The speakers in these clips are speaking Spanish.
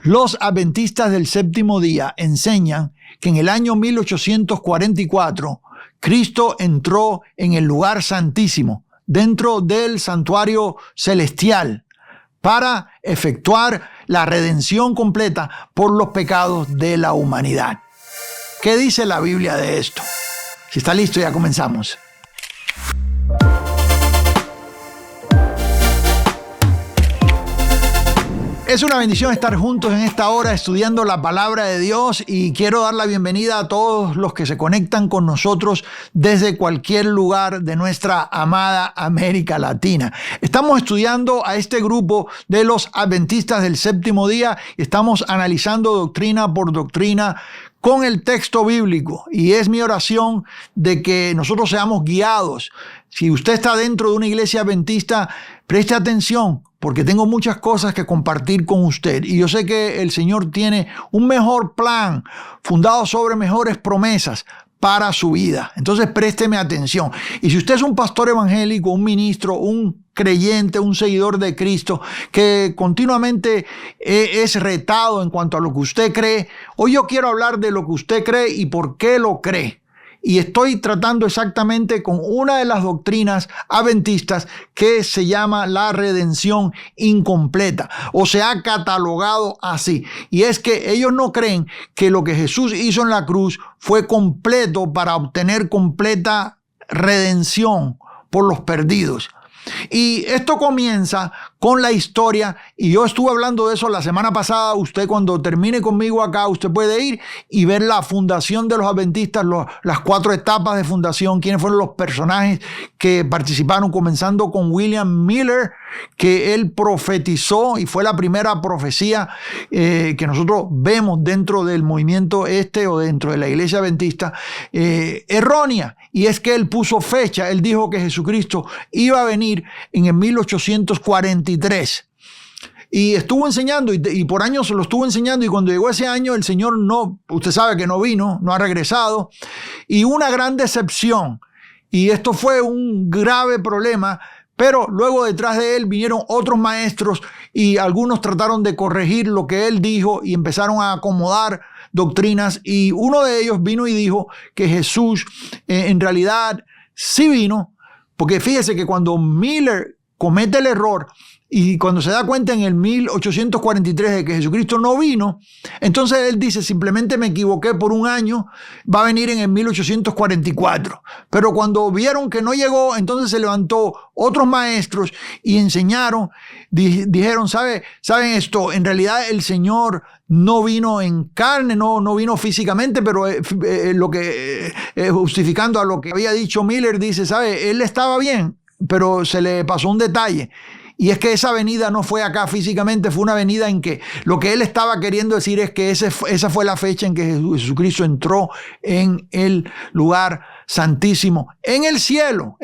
Los adventistas del séptimo día enseñan que en el año 1844 Cristo entró en el lugar santísimo, dentro del santuario celestial, para efectuar la redención completa por los pecados de la humanidad. ¿Qué dice la Biblia de esto? Si está listo, ya comenzamos. Es una bendición estar juntos en esta hora estudiando la palabra de Dios, y quiero dar la bienvenida a todos los que se conectan con nosotros desde cualquier lugar de nuestra amada América Latina. Estamos estudiando a este grupo de los adventistas del séptimo día. Estamos analizando doctrina por doctrina con el texto bíblico, y es mi oración de que nosotros seamos guiados. Si usted está dentro de una iglesia adventista, preste atención, porque tengo muchas cosas que compartir con usted, y yo sé que el Señor tiene un mejor plan fundado sobre mejores promesas para su vida. Entonces présteme atención. Y si usted es un pastor evangélico, un ministro, un creyente, un seguidor de Cristo, que continuamente es retado en cuanto a lo que usted cree, hoy yo quiero hablar de lo que usted cree y por qué lo cree. Y estoy tratando exactamente con una de las doctrinas adventistas que se llama la redención incompleta, o se ha catalogado así. Y es que ellos no creen que lo que Jesús hizo en la cruz fue completo para obtener completa redención por los perdidos. Y esto comienza con la historia, y yo estuve hablando de eso la semana pasada. Usted, cuando termine conmigo acá, usted puede ir y ver la fundación de los adventistas, las 4 etapas de fundación, quiénes fueron los personajes que participaron, comenzando con William Miller, que él profetizó, y fue la primera profecía que nosotros vemos dentro del movimiento o dentro de la iglesia adventista, errónea. Y es que él puso fecha. Él dijo que Jesucristo iba a venir en el 1843. Y estuvo enseñando, y por años lo estuvo enseñando, y cuando llegó ese año el Señor usted sabe que no vino, no ha regresado, y una gran decepción. Y esto fue un grave problema. Pero luego detrás de él vinieron otros maestros, y algunos trataron de corregir lo que él dijo y empezaron a acomodar doctrinas, y uno de ellos vino y dijo que Jesús en realidad sí vino, porque fíjese que cuando Miller comete el error y cuando se da cuenta en el 1843 de que Jesucristo no vino, entonces él dice: simplemente me equivoqué por un año, va a venir en el 1844. Pero cuando vieron que no llegó, entonces se levantó otros maestros y enseñaron, dijeron: ¿saben esto? En realidad el Señor no vino en carne, no vino físicamente, pero lo que justificando a lo que había dicho Miller, dice: ¿sabe? Él estaba bien, pero se le pasó un detalle. Y es que esa venida no fue acá físicamente, fue una venida en que lo que él estaba queriendo decir es que esa fue la fecha en que Jesucristo entró en el lugar santísimo, en el cielo,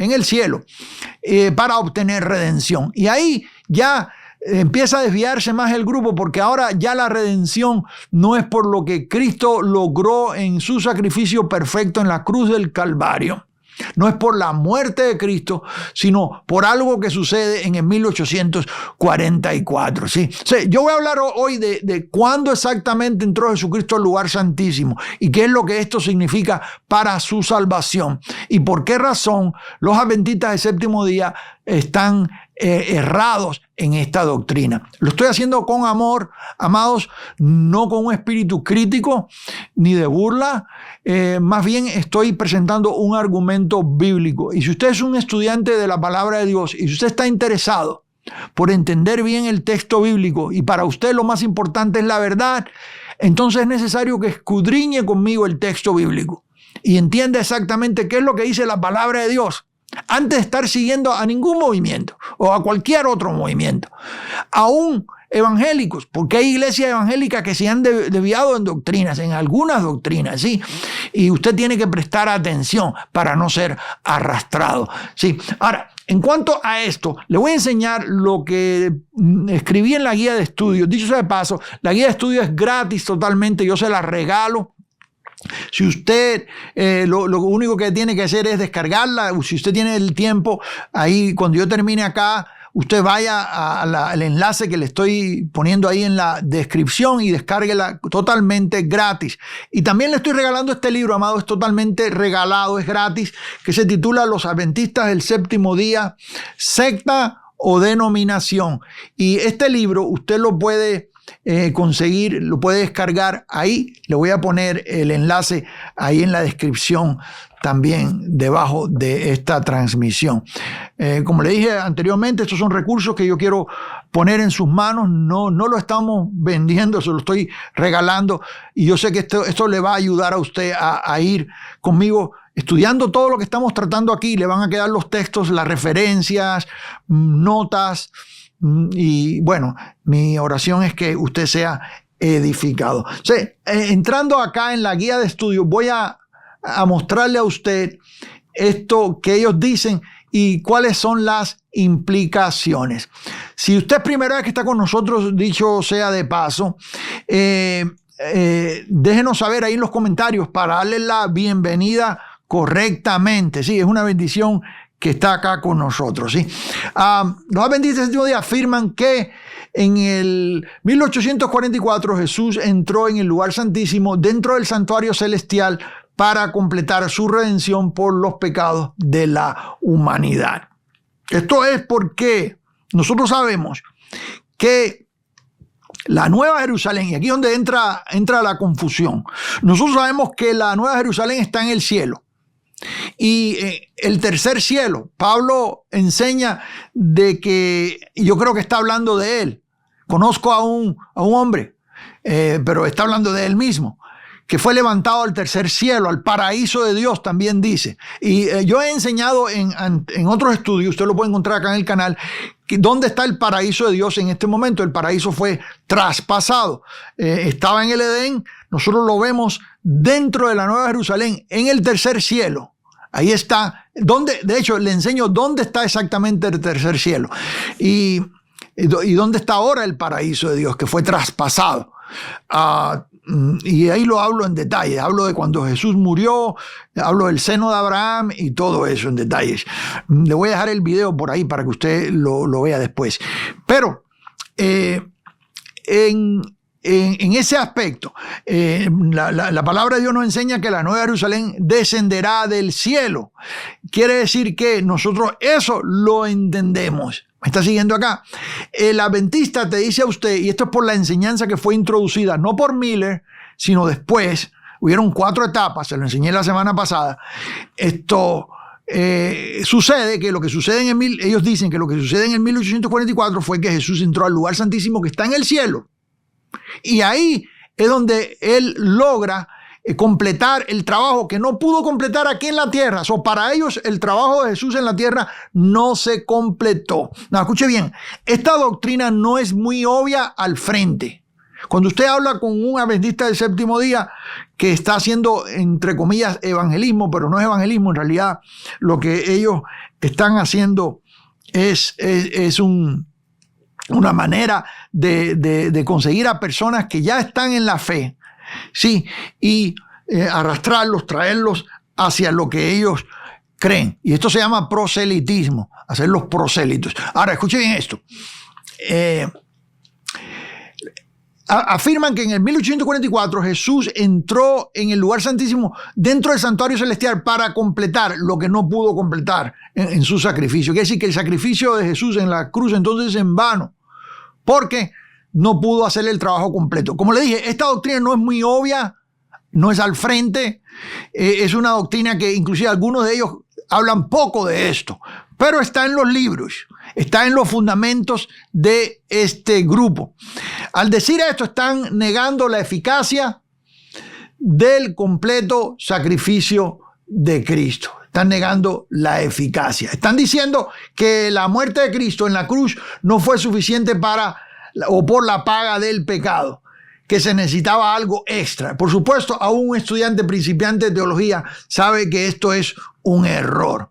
para obtener redención. Y ahí ya empieza a desviarse más el grupo, porque ahora ya la redención no es por lo que Cristo logró en su sacrificio perfecto en la cruz del Calvario. No es por la muerte de Cristo, sino por algo que sucede en el 1844. ¿Sí? O sea, yo voy a hablar hoy de cuándo exactamente entró Jesucristo al lugar santísimo y qué es lo que esto significa para su salvación, y por qué razón los adventistas del séptimo día están errados en esta doctrina. Lo estoy haciendo con amor, amados, no con un espíritu crítico ni de burla. Más bien estoy presentando un argumento bíblico. Y si usted es un estudiante de la palabra de Dios, y si usted está interesado por entender bien el texto bíblico, y para usted lo más importante es la verdad, entonces es necesario que escudriñe conmigo el texto bíblico y entienda exactamente qué es lo que dice la palabra de Dios, antes de estar siguiendo a ningún movimiento o a cualquier otro movimiento, aún evangélicos, porque hay iglesias evangélicas que se han desviado en doctrinas, en algunas doctrinas, ¿sí? Y usted tiene que prestar atención para no ser arrastrado, ¿sí? Ahora, en cuanto a esto, le voy a enseñar lo que escribí en la guía de estudio. Dicho sea de paso, la guía de estudio es gratis totalmente, yo se la regalo. Si usted lo único que tiene que hacer es descargarla, si usted tiene el tiempo, ahí cuando yo termine acá, usted vaya al enlace que le estoy poniendo ahí en la descripción y descárguela totalmente gratis. Y también le estoy regalando este libro, amado, es totalmente regalado, es gratis, que se titula Los Adventistas del Séptimo Día, secta o denominación. Y este libro usted lo puede conseguir, lo puede descargar ahí. Le voy a poner el enlace ahí en la descripción también debajo de esta transmisión. Como le dije anteriormente, estos son recursos que yo quiero poner en sus manos. No lo estamos vendiendo, se lo estoy regalando, y yo sé que esto le va a ayudar a usted a ir conmigo estudiando todo lo que estamos tratando aquí. Le van a quedar los textos, las referencias, notas, y bueno, mi oración es que usted sea edificado. O sea, entrando acá en la guía de estudio, voy a mostrarle a usted esto que ellos dicen y cuáles son las implicaciones. Si usted es primera vez que está con nosotros, dicho sea de paso, déjenos saber ahí en los comentarios para darle la bienvenida correctamente. Sí, es una bendición que está acá con nosotros. ¿Sí? Los adventistas del séptimo día afirman que en el 1844 Jesús entró en el lugar santísimo dentro del santuario celestial para completar su redención por los pecados de la humanidad. Esto es porque nosotros sabemos que la Nueva Jerusalén, y aquí es donde entra la confusión, nosotros sabemos que la Nueva Jerusalén está en el cielo. Y el tercer cielo, Pablo enseña de que, yo creo que está hablando de él. Conozco a un hombre, pero está hablando de él mismo, que fue levantado al tercer cielo, al paraíso de Dios, también dice. Y yo he enseñado en otros estudios, usted lo puede encontrar acá en el canal, dónde está el paraíso de Dios en este momento. El paraíso fue traspasado. Estaba en el Edén, nosotros lo vemos dentro de la Nueva Jerusalén, en el tercer cielo. Ahí está, de hecho le enseño dónde está exactamente el tercer cielo y dónde está ahora el paraíso de Dios que fue traspasado. Y ahí lo hablo en detalle, hablo de cuando Jesús murió, hablo del seno de Abraham y todo eso en detalles. Le voy a dejar el video por ahí para que usted lo vea después. Pero en ese aspecto, la palabra de Dios nos enseña que la Nueva Jerusalén descenderá del cielo. Quiere decir que nosotros eso lo entendemos. ¿Me está siguiendo acá? El adventista te dice a usted, y esto es por la enseñanza que fue introducida, no por Miller, sino después, hubieron 4 etapas, se lo enseñé la semana pasada. Esto sucede que lo que sucede ellos dicen que lo que sucede en el 1844 fue que Jesús entró al lugar santísimo que está en el cielo. Y ahí es donde él logra completar el trabajo que no pudo completar aquí en la tierra. Para ellos el trabajo de Jesús en la tierra no se completó. No, escuche bien, esta doctrina no es muy obvia al frente. Cuando usted habla con un adventista del séptimo día que está haciendo, entre comillas, evangelismo, pero no es evangelismo, en realidad lo que ellos están haciendo es una manera de conseguir a personas que ya están en la fe, sí, y arrastrarlos, traerlos hacia lo que ellos creen. Y esto se llama proselitismo, hacer los prosélitos. Ahora, escuchen bien esto. Afirman que en el 1844 Jesús entró en el lugar santísimo dentro del santuario celestial para completar lo que no pudo completar en su sacrificio. Quiere decir que el sacrificio de Jesús en la cruz entonces es en vano, porque no pudo hacer el trabajo completo. Como le dije, esta doctrina no es muy obvia, no es al frente, es una doctrina que inclusive algunos de ellos hablan poco de esto, pero está en los libros, está en los fundamentos de este grupo. Al decir esto, están negando la eficacia del completo sacrificio de Cristo. Están negando la eficacia. Están diciendo que la muerte de Cristo en la cruz no fue suficiente por la paga del pecado, que se necesitaba algo extra. Por supuesto, aún un estudiante principiante de teología sabe que esto es un error.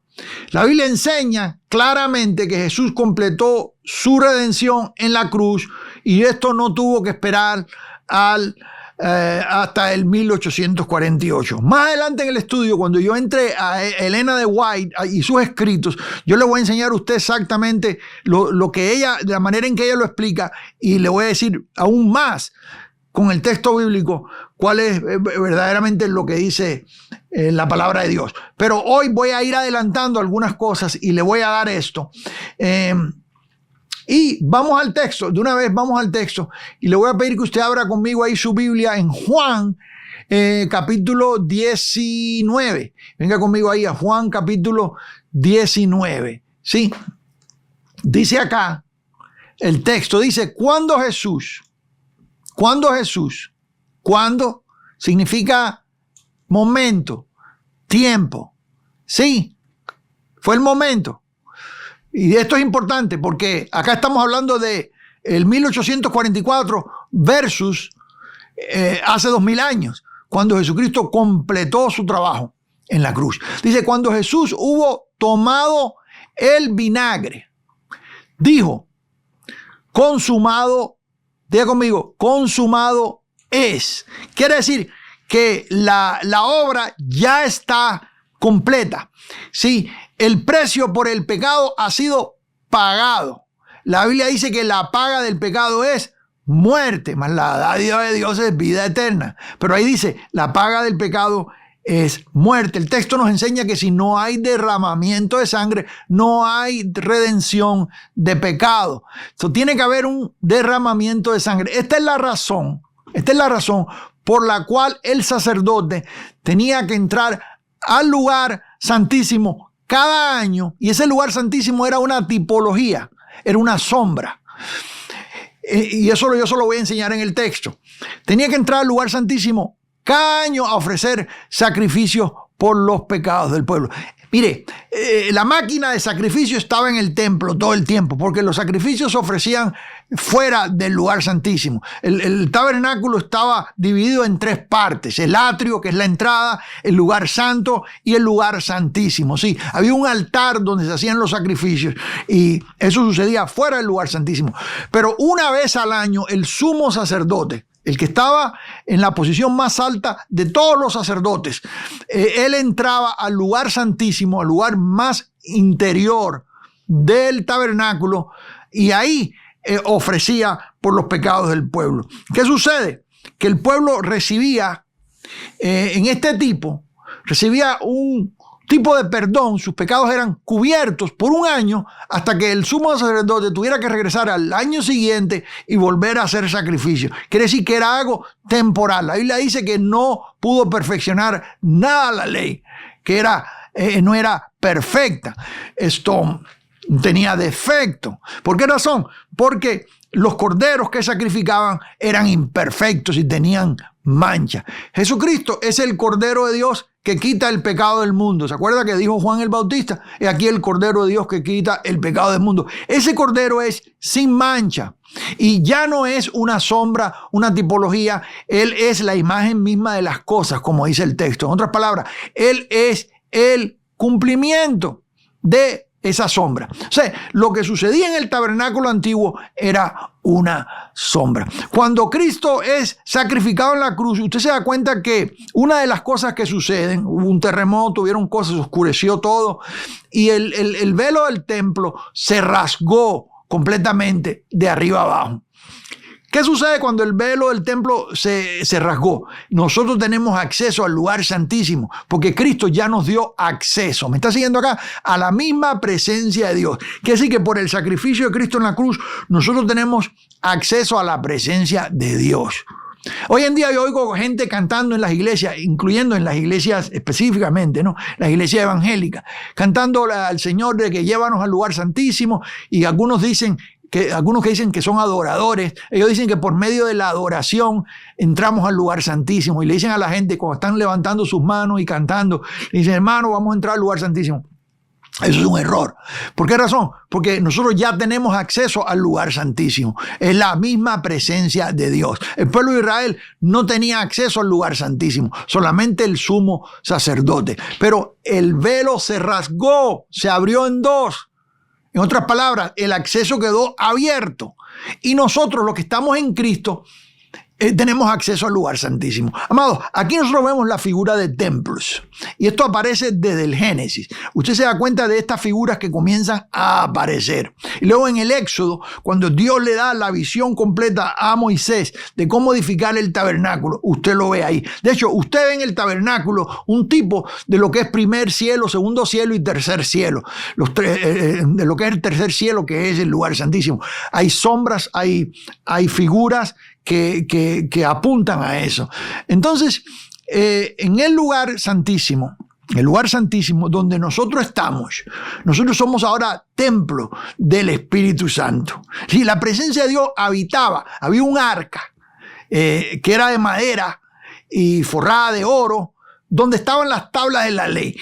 La Biblia enseña claramente que Jesús completó su redención en la cruz y esto no tuvo que esperar hasta el 1848. Más adelante en el estudio, cuando yo entre a Elena de White y sus escritos, yo le voy a enseñar a usted exactamente lo que ella, de la manera en que ella lo explica, y le voy a decir aún más con el texto bíblico cuál es verdaderamente lo que dice la palabra de Dios. Pero hoy voy a ir adelantando algunas cosas y le voy a dar esto. Y vamos al texto, de una vez vamos al texto, y le voy a pedir que usted abra conmigo ahí su Biblia en Juan, capítulo 19. Venga conmigo ahí a Juan, capítulo 19. ¿Sí? Dice acá, el texto dice, ¿cuándo Jesús? ¿Cuándo? Significa momento, tiempo. ¿Sí? Fue el momento. Y esto es importante porque acá estamos hablando de el 1844 versus hace 2000 años, cuando Jesucristo completó su trabajo en la cruz. Dice, cuando Jesús hubo tomado el vinagre, dijo, consumado, diga conmigo, consumado es. Quiere decir que la obra ya está completa. Sí, el precio por el pecado ha sido pagado. La Biblia dice que la paga del pecado es muerte, más la dádiva de Dios es vida eterna. Pero ahí dice, la paga del pecado es muerte. El texto nos enseña que si no hay derramamiento de sangre, no hay redención de pecado. Entonces, tiene que haber un derramamiento de sangre. Esta es la razón por la cual el sacerdote tenía que entrar al lugar santísimo cada año, y ese lugar santísimo era una tipología, era una sombra. Y eso yo se lo voy a enseñar en el texto. Tenía que entrar al lugar santísimo cada año a ofrecer sacrificios por los pecados del pueblo. Mire, la máquina de sacrificio estaba en el templo todo el tiempo, porque los sacrificios se ofrecían fuera del lugar santísimo. El tabernáculo estaba dividido en 3 partes: el atrio, que es la entrada, el lugar santo y el lugar santísimo. Sí, había un altar donde se hacían los sacrificios y eso sucedía fuera del lugar santísimo. Pero una vez al año el sumo sacerdote, el que estaba en la posición más alta de todos los sacerdotes, él entraba al lugar santísimo, al lugar más interior del tabernáculo, y ahí ofrecía por los pecados del pueblo. ¿Qué sucede? Que el pueblo recibía recibía un tipo de perdón. Sus pecados eran cubiertos por un año hasta que el sumo sacerdote tuviera que regresar al año siguiente y volver a hacer sacrificio. Quiere decir que era algo temporal. La Biblia dice que no pudo perfeccionar nada la ley, que no era perfecta. Esto tenía defecto. ¿Por qué razón? Porque los corderos que sacrificaban eran imperfectos y tenían mancha. Jesucristo es el Cordero de Dios que quita el pecado del mundo. ¿Se acuerda que dijo Juan el Bautista? He aquí el Cordero de Dios que quita el pecado del mundo. Ese Cordero es sin mancha y ya no es una sombra, una tipología. Él es la imagen misma de las cosas, como dice el texto. En otras palabras, Él es el cumplimiento de esa sombra. O sea, lo que sucedía en el tabernáculo antiguo era una sombra. Cuando Cristo es sacrificado en la cruz, usted se da cuenta que una de las cosas que suceden, hubo un terremoto, hubieron cosas, se oscureció todo, y el velo del templo se rasgó completamente de arriba abajo. ¿Qué sucede cuando el velo del templo se rasgó? Nosotros tenemos acceso al lugar santísimo, porque Cristo ya nos dio acceso. ¿Me está siguiendo acá? A la misma presencia de Dios. Quiere decir que por el sacrificio de Cristo en la cruz, nosotros tenemos acceso a la presencia de Dios. Hoy en día yo oigo gente cantando en las iglesias, incluyendo en las iglesias específicamente, ¿no? Las iglesias evangélicas, cantando al Señor de que llévanos al lugar santísimo, y algunos que dicen que son adoradores, ellos dicen que por medio de la adoración entramos al lugar santísimo, y le dicen a la gente cuando están levantando sus manos y cantando, le dicen, hermano, vamos a entrar al lugar santísimo. Eso es un error. ¿Por qué razón? Porque nosotros ya tenemos acceso al lugar santísimo. Es la misma presencia de Dios. El pueblo de Israel no tenía acceso al lugar santísimo, solamente el sumo sacerdote. Pero el velo se rasgó, se abrió en 2. En otras palabras, el acceso quedó abierto. Y nosotros, los que estamos en Cristo, tenemos acceso al lugar santísimo. Amados, aquí nosotros vemos la figura de templos. Y esto aparece desde el Génesis. Usted se da cuenta de estas figuras que comienzan a aparecer. Y luego en el Éxodo, cuando Dios le da la visión completa a Moisés de cómo edificar el tabernáculo, usted lo ve ahí. De hecho, usted ve en el tabernáculo un tipo de lo que es primer cielo, segundo cielo y tercer cielo. De lo que es el tercer cielo, que es el lugar santísimo. Hay sombras, hay figuras que apuntan a eso. Entonces, en el lugar santísimo donde nosotros estamos, nosotros somos ahora templo del Espíritu Santo. Sí, la presencia de Dios habitaba, había un arca que era de madera y forrada de oro, donde estaban las tablas de la ley.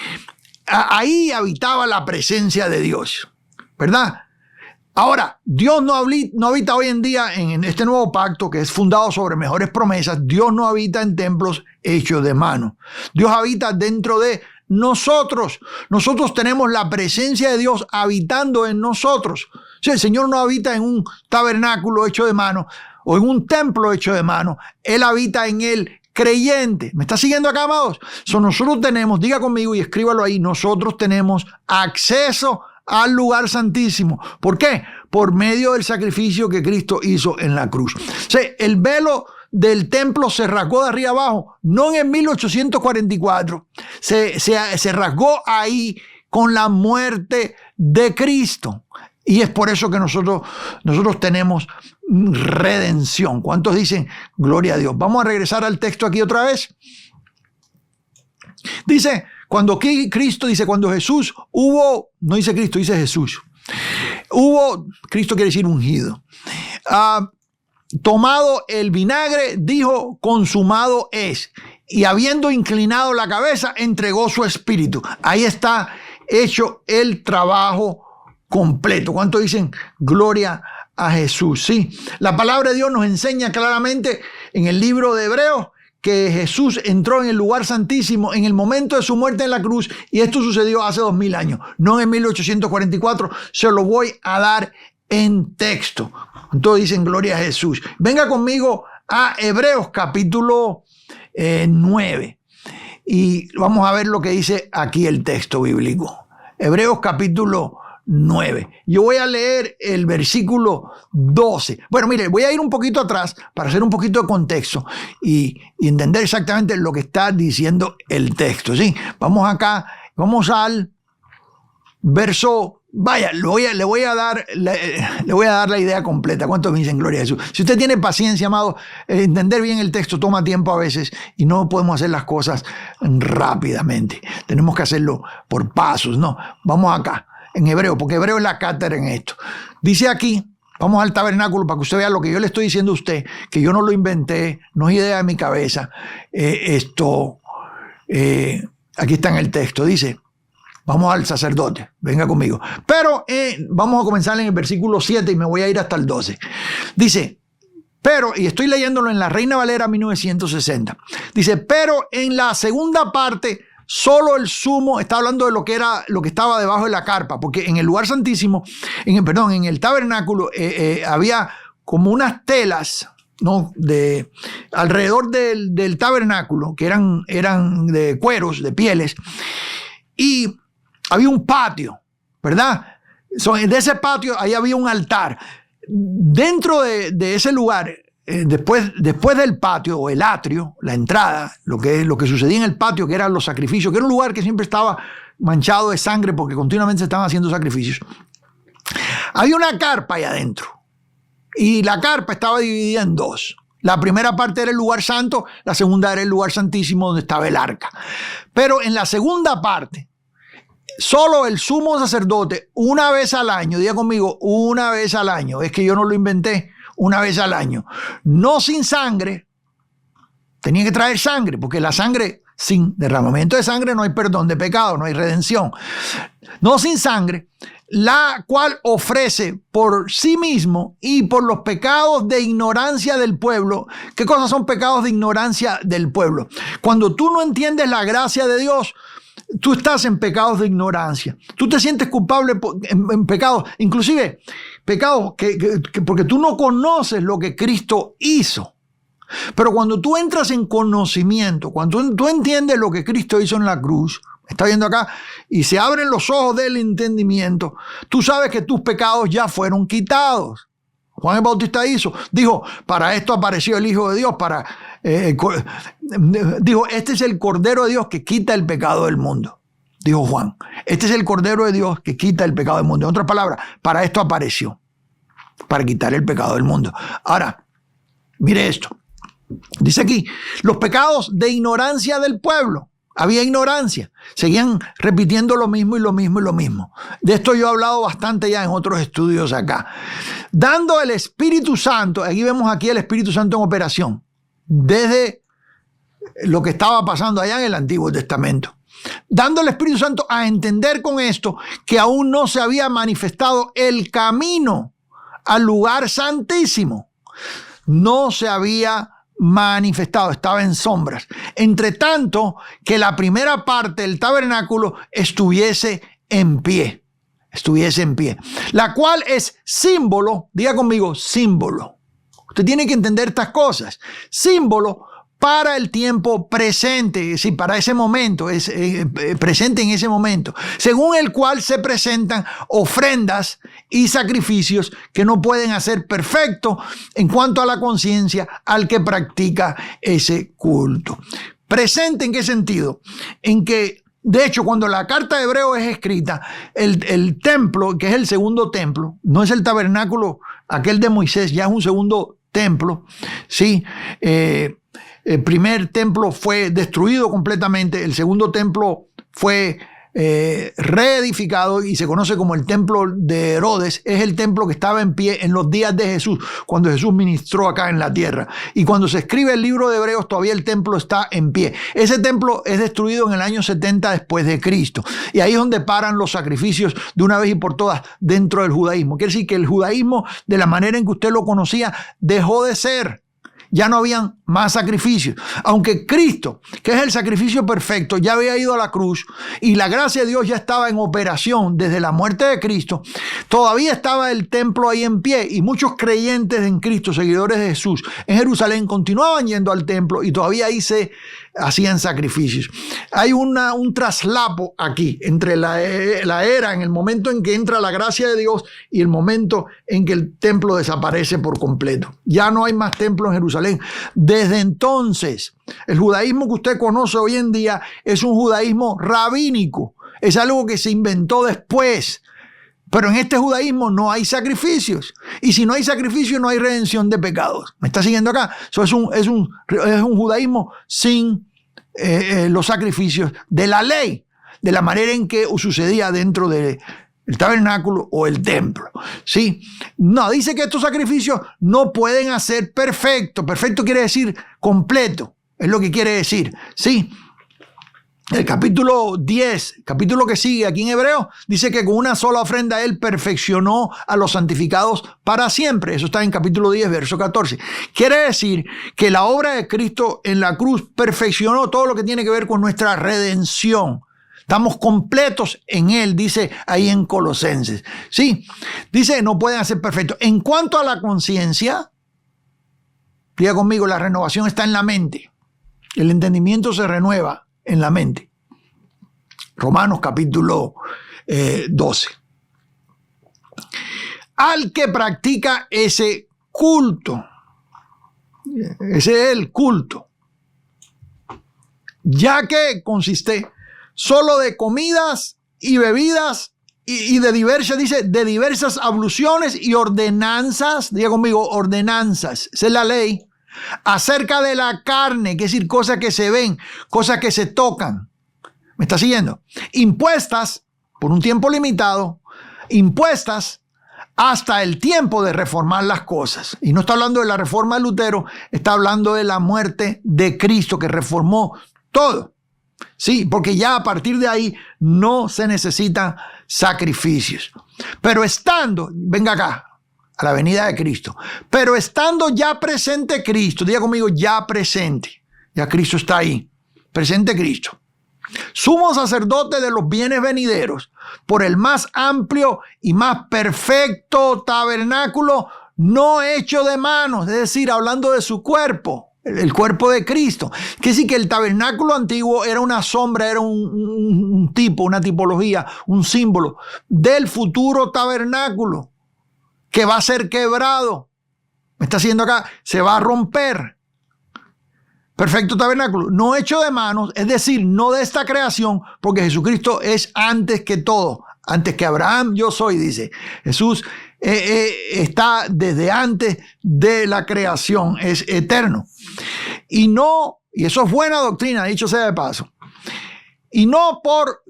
Ahí habitaba la presencia de Dios, ¿verdad? Ahora, Dios no habita hoy en día en este nuevo pacto que es fundado sobre mejores promesas. Dios no habita en templos hechos de mano. Dios habita dentro de nosotros. Nosotros tenemos la presencia de Dios habitando en nosotros. O sea, el Señor no habita en un tabernáculo hecho de mano o en un templo hecho de mano. Él habita en el creyente. ¿Me está siguiendo acá, amados? Nosotros tenemos, diga conmigo y escríbalo ahí, nosotros tenemos acceso al lugar santísimo. ¿Por qué? Por medio del sacrificio que Cristo hizo en la cruz. O sea, el velo del templo se rasgó de arriba abajo, no en el 1844, se rasgó ahí con la muerte de Cristo. Y es por eso que nosotros tenemos redención. ¿Cuántos dicen gloria a Dios? Vamos a regresar al texto aquí otra vez. Dice, cuando Jesús hubo, no dice Cristo, dice Jesús. Cristo quiere decir ungido. Tomado el vinagre, dijo, consumado es. Y habiendo inclinado la cabeza, entregó su espíritu. Ahí está hecho el trabajo completo. ¿Cuánto dicen gloria a Jesús? Sí, la palabra de Dios nos enseña claramente en el libro de Hebreos que Jesús entró en el lugar santísimo en el momento de su muerte en la cruz, y esto sucedió hace 2000 años, no en 1844. Se lo voy a dar en texto. Entonces dicen gloria a Jesús. Venga conmigo a Hebreos capítulo 9 y vamos a ver lo que dice aquí el texto bíblico. Hebreos capítulo 9. Yo voy a leer el versículo 12. Bueno, mire, voy a ir un poquito atrás para hacer un poquito de contexto y entender exactamente lo que está diciendo el texto. ¿Sí? Vamos acá, vamos al verso. Vaya, le voy a dar la idea completa. ¿Cuántos me dicen gloria a Jesús? Si usted tiene paciencia, amado, entender bien el texto toma tiempo a veces y no podemos hacer las cosas rápidamente. Tenemos que hacerlo por pasos, ¿no? Vamos acá, en hebreo, porque hebreo es la cátedra en esto. Dice aquí, vamos al tabernáculo para que usted vea lo que yo le estoy diciendo a usted, que yo no lo inventé, no es idea de mi cabeza. Aquí está en el texto, dice. Vamos al sacerdote, venga conmigo. Pero vamos a comenzar en el versículo 7 y me voy a ir hasta el 12. Dice, pero, y estoy leyéndolo en la Reina Valera 1960. Dice, pero en la segunda parte, solo el sumo, está hablando de lo que estaba debajo de la carpa, porque en el lugar santísimo, en el tabernáculo, había como unas telas, ¿no? Alrededor del tabernáculo, que eran de cueros, de pieles, y había un patio, ¿verdad? De ese patio ahí había un altar. Dentro de ese lugar, después del patio o el atrio, la entrada, lo que sucedía en el patio, que eran los sacrificios, que era un lugar que siempre estaba manchado de sangre porque continuamente se estaban haciendo sacrificios. Había una carpa ahí adentro y la carpa estaba dividida en dos. La primera parte era el lugar santo, la segunda era el lugar santísimo donde estaba el arca. Pero en la segunda parte, solo el sumo sacerdote, una vez al año, diga conmigo, una vez al año, es que yo no lo inventé, una vez al año, no sin sangre, tenía que traer sangre, porque la sangre, sin derramamiento de sangre no hay perdón de pecado, no hay redención, no sin sangre, la cual ofrece por sí mismo y por los pecados de ignorancia del pueblo. ¿Qué cosas son pecados de ignorancia del pueblo? Cuando tú no entiendes la gracia de Dios, tú estás en pecados de ignorancia. Tú te sientes culpable en pecados, inclusive pecados porque tú no conoces lo que Cristo hizo. Pero cuando tú entras en conocimiento, cuando tú entiendes lo que Cristo hizo en la cruz, está viendo acá, y se abren los ojos del entendimiento, tú sabes que tus pecados ya fueron quitados. Juan el Bautista dijo, para esto apareció el Hijo de Dios, dijo, este es el Cordero de Dios que quita el pecado del mundo. Dijo Juan, este es el Cordero de Dios que quita el pecado del mundo. En otras palabras, para esto apareció, para quitar el pecado del mundo. Ahora, mire esto. Dice aquí, los pecados de ignorancia del pueblo. Había ignorancia. Seguían repitiendo lo mismo y lo mismo y lo mismo. De esto yo he hablado bastante ya en otros estudios acá. Dando el Espíritu Santo, aquí vemos aquí el Espíritu Santo en operación, desde lo que estaba pasando allá en el Antiguo Testamento. Dando el Espíritu Santo a entender con esto que aún no se había manifestado el camino al lugar santísimo. No se había manifestado, estaba en sombras. Entre tanto, que la primera parte del tabernáculo estuviese en pie. Estuviese en pie. La cual es símbolo, diga conmigo, símbolo. Usted tiene que entender estas cosas. Símbolo para el tiempo presente, es decir, para ese momento, es presente en ese momento, según el cual se presentan ofrendas y sacrificios que no pueden hacer perfecto en cuanto a la conciencia al que practica ese culto. ¿Presente en qué sentido? En que, de hecho, cuando la carta de Hebreos es escrita, el templo, que es el segundo templo, no es el tabernáculo, aquel de Moisés, ya es un segundo templo, ¿sí? El primer templo fue destruido completamente, el segundo templo fue reedificado y se conoce como el templo de Herodes. Es el templo que estaba en pie en los días de Jesús, cuando Jesús ministró acá en la tierra. Y cuando se escribe el libro de Hebreos, todavía el templo está en pie. Ese templo es destruido en el año 70 después de Cristo. Y ahí es donde paran los sacrificios de una vez y por todas dentro del judaísmo. Quiere decir que el judaísmo, de la manera en que usted lo conocía, dejó de ser. Ya no habían más sacrificios. Aunque Cristo, que es el sacrificio perfecto, ya había ido a la cruz y la gracia de Dios ya estaba en operación desde la muerte de Cristo, todavía estaba el templo ahí en pie y muchos creyentes en Cristo, seguidores de Jesús, en Jerusalén continuaban yendo al templo y todavía ahí se hacían sacrificios. Hay un traslapo aquí entre la era, en el momento en que entra la gracia de Dios y el momento en que el templo desaparece por completo. Ya no hay más templo en Jerusalén. Desde entonces, el judaísmo que usted conoce hoy en día es un judaísmo rabínico. Es algo que se inventó después. Pero en este judaísmo no hay sacrificios. Y si no hay sacrificios, no hay redención de pecados. ¿Me está siguiendo acá? Eso es un judaísmo sin los sacrificios de la ley, de la manera en que sucedía dentro del tabernáculo o el templo. ¿Sí? No, dice que estos sacrificios no pueden hacer perfecto. Perfecto quiere decir completo. Es lo que quiere decir. ¿Sí? El capítulo 10, capítulo que sigue aquí en Hebreo, dice que con una sola ofrenda Él perfeccionó a los santificados para siempre. Eso está en capítulo 10, verso 14. Quiere decir que la obra de Cristo en la cruz perfeccionó todo lo que tiene que ver con nuestra redención. Estamos completos en Él, dice ahí en Colosenses. Sí, dice no pueden hacer perfecto. En cuanto a la conciencia, diga conmigo, la renovación está en la mente. El entendimiento se renueva en la mente. Romanos capítulo 12. Al que practica ese culto, ese es el culto, ya que consiste solo de comidas y bebidas y de diversas, dice, de diversas abluciones y ordenanzas, diga conmigo, ordenanzas, esa es la ley, acerca de la carne, que es decir, cosas que se ven, cosas que se tocan. ¿Me está siguiendo? Impuestas por un tiempo limitado, impuestas hasta el tiempo de reformar las cosas. Y no está hablando de la reforma de Lutero, está hablando de la muerte de Cristo que reformó todo. Sí, porque ya a partir de ahí no se necesitan sacrificios. Pero estando, venga acá, a la venida de Cristo. Pero estando ya presente Cristo, diga conmigo, ya presente. Ya Cristo está ahí. Presente Cristo. Sumo sacerdote de los bienes venideros, por el más amplio y más perfecto tabernáculo, no hecho de manos, es decir, hablando de su cuerpo. el cuerpo de Cristo. Que sí, que el tabernáculo antiguo era una sombra, era un tipo, una tipología, un símbolo del futuro tabernáculo que va a ser quebrado. Me está haciendo acá, se va a romper. Perfecto tabernáculo, no hecho de manos, es decir, no de esta creación, porque Jesucristo es antes que todo. Antes que Abraham, yo soy, dice. Jesús está desde antes de la creación, es eterno. Y eso es buena doctrina, dicho sea de paso. Y no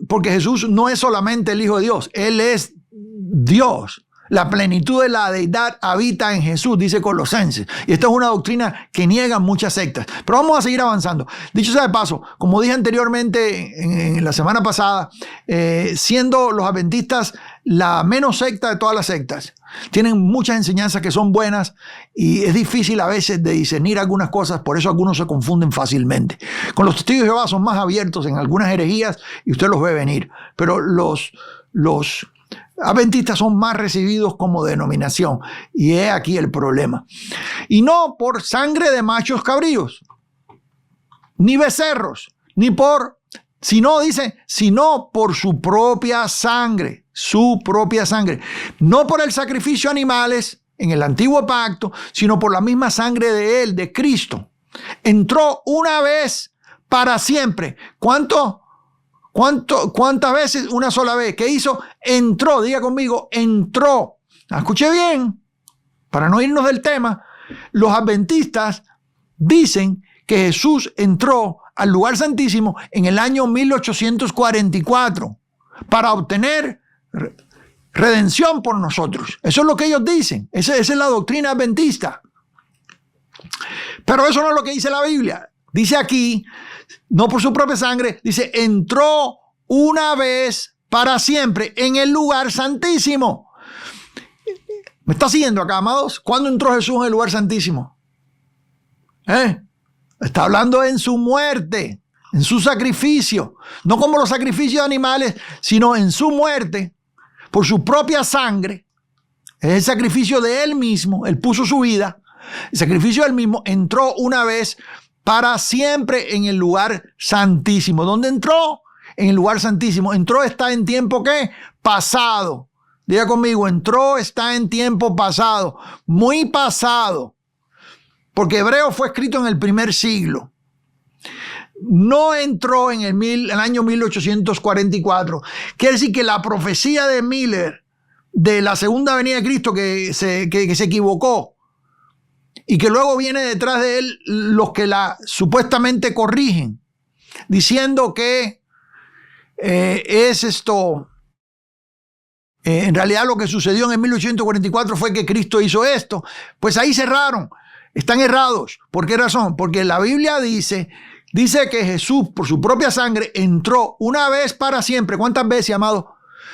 porque Jesús no es solamente el Hijo de Dios, Él es Dios. La plenitud de la deidad habita en Jesús, dice Colosenses. Y esta es una doctrina que niegan muchas sectas. Pero vamos a seguir avanzando. Dicho sea de paso, como dije anteriormente en la semana pasada, siendo los adventistas la menos secta de todas las sectas, tienen muchas enseñanzas que son buenas y es difícil a veces de discernir algunas cosas, por eso algunos se confunden fácilmente. Con los testigos de Jehová son más abiertos en algunas herejías y usted los ve venir. Pero los adventistas son más recibidos como denominación y es aquí el problema. Y no por sangre de machos cabríos, ni becerros, sino por su propia sangre, no por el sacrificio de animales en el antiguo pacto, sino por la misma sangre de él, de Cristo. Entró una vez para siempre. ¿Cuántas veces? Una sola vez. ¿Qué hizo? Entró, diga conmigo, entró. Escuche bien, para no irnos del tema. Los adventistas dicen que Jesús entró al lugar santísimo en el año 1844 para obtener redención por nosotros. Eso es lo que ellos dicen. Esa es la doctrina adventista. Pero eso no es lo que dice la Biblia. Dice aquí, no por su propia sangre, dice, entró una vez para siempre en el lugar santísimo. ¿Me está siguiendo acá, amados? ¿Cuándo entró Jesús en el lugar santísimo? Está hablando en su muerte, en su sacrificio. No como los sacrificios de animales, sino en su muerte, por su propia sangre. Es el sacrificio de él mismo. Él puso su vida. El sacrificio de él mismo entró una vez para siempre en el lugar santísimo. ¿Dónde entró? En el lugar santísimo. Entró está en tiempo ¿qué? Pasado. Diga conmigo, entró está en tiempo pasado. Muy pasado. Porque Hebreo fue escrito en el primer siglo. No entró en el año 1844. Quiere decir que la profecía de Miller de la segunda venida de Cristo que se equivocó y que luego viene detrás de él los que la supuestamente corrigen, diciendo que en realidad lo que sucedió en el 1844 fue que Cristo hizo esto. Pues ahí cerraron. Están errados. ¿Por qué razón? Porque la Biblia dice que Jesús por su propia sangre entró una vez para siempre. ¿Cuántas veces, amado?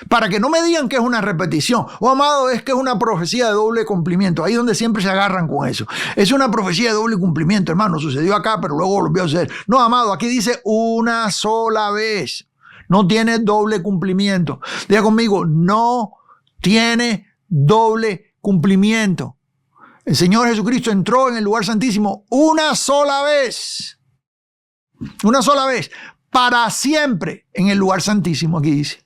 Para que no me digan que es una repetición. Amado, es que es una profecía de doble cumplimiento. Ahí es donde siempre se agarran con eso. Es una profecía de doble cumplimiento, hermano. Sucedió acá, pero luego volvió a suceder. No, amado, aquí dice una sola vez. No tiene doble cumplimiento. Diga conmigo, no tiene doble cumplimiento. El Señor Jesucristo entró en el lugar santísimo una sola vez. Una sola vez. Para siempre en el lugar santísimo, aquí dice.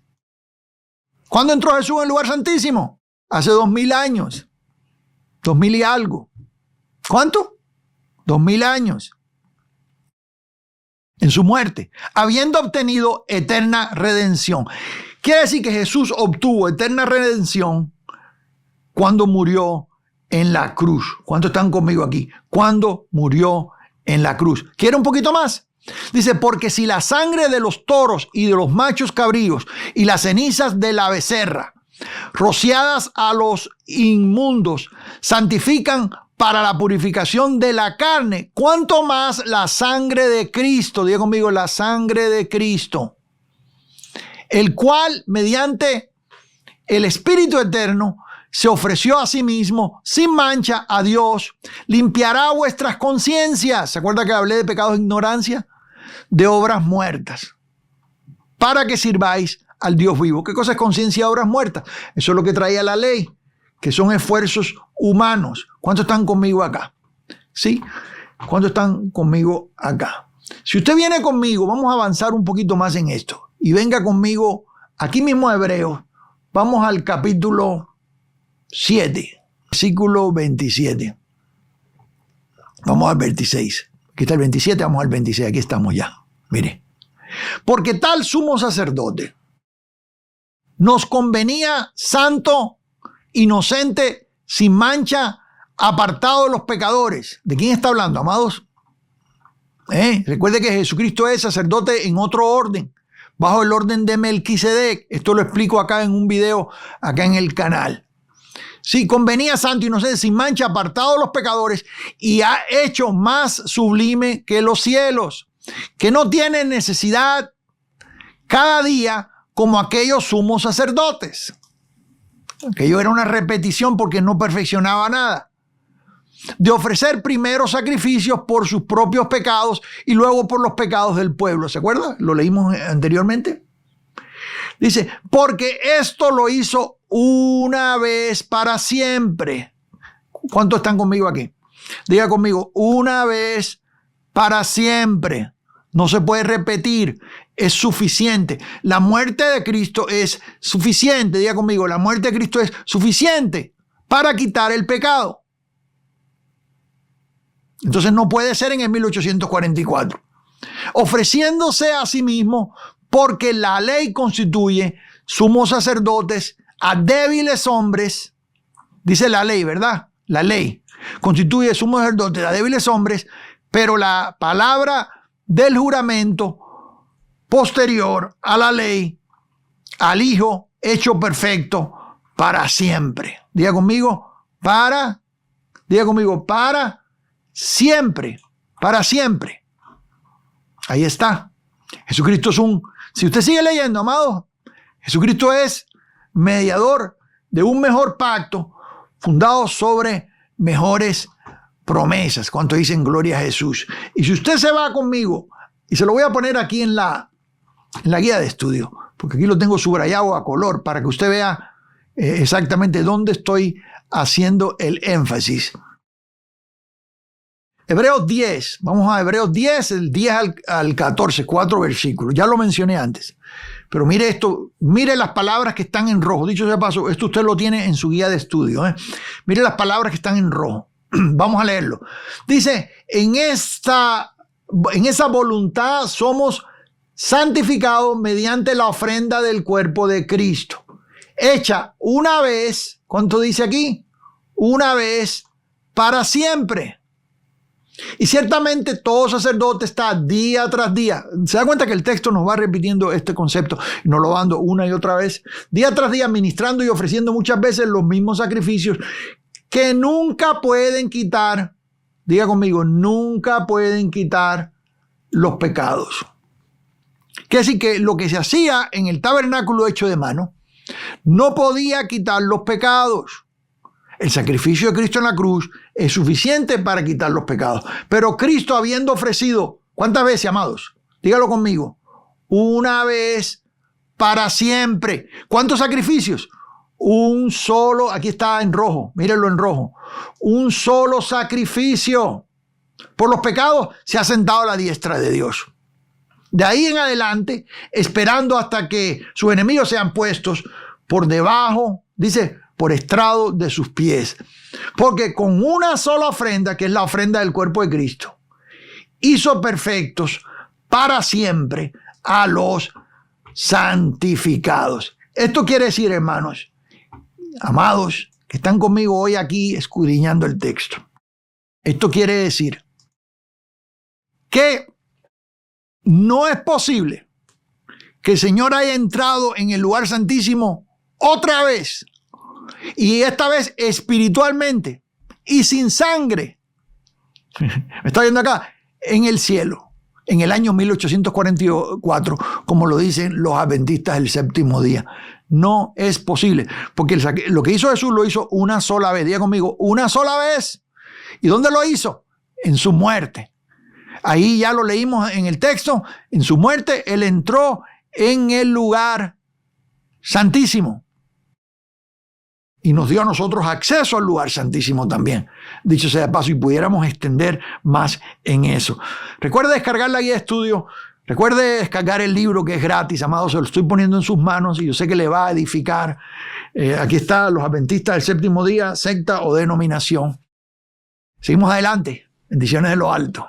¿Cuándo entró Jesús en el lugar santísimo? Hace 2000 años. 2000 y algo. ¿Cuánto? 2000 años. En su muerte. Habiendo obtenido eterna redención. Quiere decir que Jesús obtuvo eterna redención cuando murió en la cruz. ¿Cuántos están conmigo aquí? Cuando murió en la cruz. ¿Quiere un poquito más? Dice, porque si la sangre de los toros y de los machos cabríos y las cenizas de la becerra, rociadas a los inmundos, santifican para la purificación de la carne, ¿cuánto más la sangre de Cristo? Diga conmigo, la sangre de Cristo, el cual mediante el Espíritu Eterno se ofreció a sí mismo sin mancha a Dios, limpiará vuestras conciencias. ¿Se acuerda que hablé de pecados de ignorancia? De obras muertas, para que sirváis al Dios vivo. ¿Qué cosa es conciencia de obras muertas? Eso es lo que traía la ley, que son esfuerzos humanos. ¿Cuántos están conmigo acá? ¿Sí? ¿Cuántos están conmigo acá? Si usted viene conmigo, vamos a avanzar un poquito más en esto. Y venga conmigo, aquí mismo a Hebreos, vamos al capítulo 7, versículo 27. Vamos al 26. Aquí está el 27, vamos al 26. Aquí estamos ya. Mire. Porque tal sumo sacerdote nos convenía santo, inocente, sin mancha, apartado de los pecadores. ¿De quién está hablando, amados? Recuerde que Jesucristo es sacerdote en otro orden, bajo el orden de Melquisedec. Esto lo explico acá en un video, acá en el canal. Sí, convenía santo, inocente, sin mancha, apartado de los pecadores, y ha hecho más sublime que los cielos, que no tiene necesidad cada día como aquellos sumos sacerdotes. Aquello era una repetición porque no perfeccionaba nada. De ofrecer primero sacrificios por sus propios pecados y luego por los pecados del pueblo. ¿Se acuerda? Lo leímos anteriormente. Dice, porque esto lo hizo una vez para siempre. ¿Cuántos están conmigo aquí? Diga conmigo, una vez para siempre. No se puede repetir, es suficiente. La muerte de Cristo es suficiente. Diga conmigo, la muerte de Cristo es suficiente para quitar el pecado. Entonces no puede ser en el 1844. Ofreciéndose a sí mismo, porque la ley constituye sumos sacerdotes a débiles hombres. Dice la ley, ¿verdad? La ley constituye sumos sacerdotes a débiles hombres, pero la palabra del juramento posterior a la ley, al Hijo hecho perfecto para siempre. Diga conmigo, para siempre, para siempre. Ahí está. Jesucristo es si usted sigue leyendo, amados, Jesucristo es mediador de un mejor pacto fundado sobre mejores promesas. ¿Cuánto dicen gloria a Jesús? Y si usted se va conmigo, y se lo voy a poner aquí en la guía de estudio, porque aquí lo tengo subrayado a color para que usted vea exactamente dónde estoy haciendo el énfasis. Hebreos 10, vamos a Hebreos 10, el 10 al 14, 4 versículos. Ya lo mencioné antes. Pero mire esto, mire las palabras que están en rojo. Dicho sea de paso, esto usted lo tiene en su guía de estudio. Mire las palabras que están en rojo. Vamos a leerlo. Dice, en esa voluntad somos santificados mediante la ofrenda del cuerpo de Cristo. Hecha una vez, ¿cuánto dice aquí? Una vez para siempre. Y ciertamente todo sacerdote está día tras día. Se da cuenta que el texto nos va repitiendo este concepto, nos lo va dando una y otra vez, día tras día, ministrando y ofreciendo muchas veces los mismos sacrificios que nunca pueden quitar, diga conmigo, nunca pueden quitar los pecados. Quiere decir que lo que se hacía en el tabernáculo hecho de mano no podía quitar los pecados. El sacrificio de Cristo en la cruz es suficiente para quitar los pecados. Pero Cristo, habiendo ofrecido, ¿cuántas veces, amados? Dígalo conmigo. Una vez para siempre. ¿Cuántos sacrificios? Un solo, aquí está en rojo, mírenlo en rojo. Un solo sacrificio. Por los pecados se ha sentado a la diestra de Dios. De ahí en adelante, esperando hasta que sus enemigos sean puestos por debajo, dice, por estrado de sus pies. Porque con una sola ofrenda, que es la ofrenda del cuerpo de Cristo, hizo perfectos para siempre a los santificados. Esto quiere decir, hermanos, amados, que están conmigo hoy aquí escudriñando el texto. Esto quiere decir que no es posible que el Señor haya entrado en el lugar santísimo otra vez, y esta vez espiritualmente y sin sangre. Me está viendo acá, en el cielo, en el año 1844, como lo dicen los adventistas del séptimo día. No es posible, porque lo que hizo Jesús lo hizo una sola vez. Diga conmigo, una sola vez. ¿Y dónde lo hizo? En su muerte. Ahí ya lo leímos en el texto. En su muerte, Él entró en el lugar santísimo. Y nos dio a nosotros acceso al lugar santísimo también, dicho sea de paso, y pudiéramos extender más en eso. Recuerde descargar la guía de estudio, recuerde descargar el libro que es gratis, amado, se lo estoy poniendo en sus manos y yo sé que le va a edificar. Aquí está, Los Adventistas del Séptimo Día, secta o denominación. Seguimos adelante, bendiciones de lo alto.